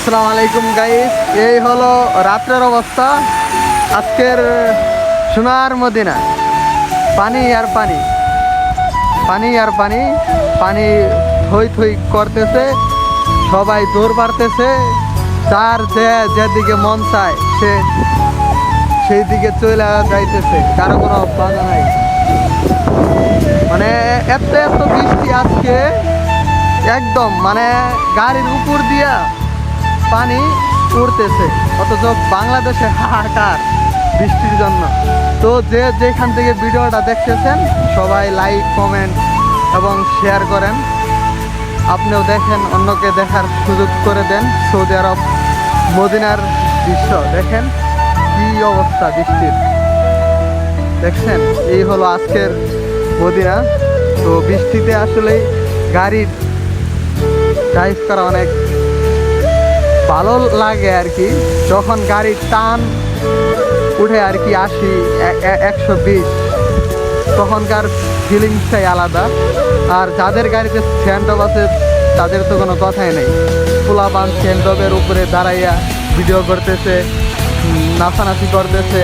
আসসালামু আলাইকুম গাইস, এই হলো রাত্রের অবস্থা। আজকের সোনার মদিনা, পানি আর পানি, পানি আর পানি, পানি থই থই করতেছে, সবাই দৌড় পারতেছে, যার যেদিকে মন চায় সে সেই দিকে চলে যাইতেছে, কারো কোনো বাধা নাই। মানে এত এত বৃষ্টি আজকে, একদম মানে গাড়ির উপর দিয়া পানি উঠতেছে, অথচ বাংলাদেশে হাহাকার বৃষ্টির জন্য। তো যেখান থেকে ভিডিওটা দেখতেছেন সবাই লাইক, কমেন্ট এবং শেয়ার করেন। আপনিও দেখেন, অন্যকে দেখার সুযোগ করে দেন। সৌদি আরব মদিনার দৃশ্য দেখেন, কি অবস্থা বৃষ্টির, দেখছেন? এই হলো আজকের মদিনা। তো বৃষ্টিতে আসলে গাড়ির ড্রাইভ করা অনেক ভালো লাগে আর কি। যখন গাড়ির টান উঠে আর কি 80, 120, তখনকার ফিলিংসটাই আলাদা। আর যাদের গাড়িতে স্ট্যান্ড-আপ আছে তাদের তো কোনো কথাই নেই। পোলাপান স্ট্যান্ড-আপের উপরে দাঁড়াইয়া ভিডিও করতেছে, নাচানাচি করতেছে,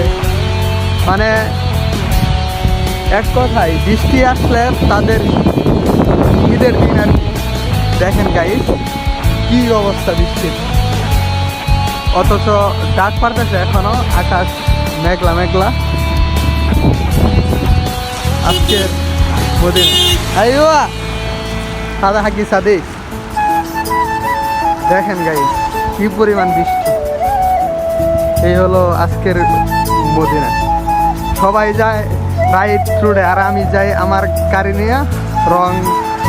মানে এক কথায় বৃষ্টি আসলে তাদের ঈদের দিন আর কি। দেখেন গাইস, কি অবস্থা বৃষ্টির, অথচ ডাক পারতেছে এখনো, আকাশ মেঘলা মেঘলা। আজকের মদিনা আইওয়া সাদা হাকি সাদি, দেখেন গাইস কি পরিমাণ বৃষ্টি। এই হলো আজকের মদিনা। সবাই যায় রাইট রুটে, আর আমি যাই আমার গাড়ি নিয়ে রং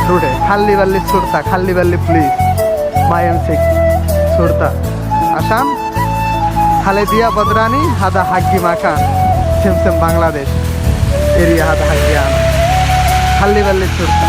রুটে। খাল্লি বাল্লি সুরতা, খাল্লি বাল্লি প্লিজ মায়ানসিক সুরতা আসাম, খালেদিয়া বদরানি, হাদা হাগ্গি মাকান, সেমসেম বাংলাদেশ এরিয়া, হাদা হাগ্গি আনা, খাল্লি বাল্লি সুরতা।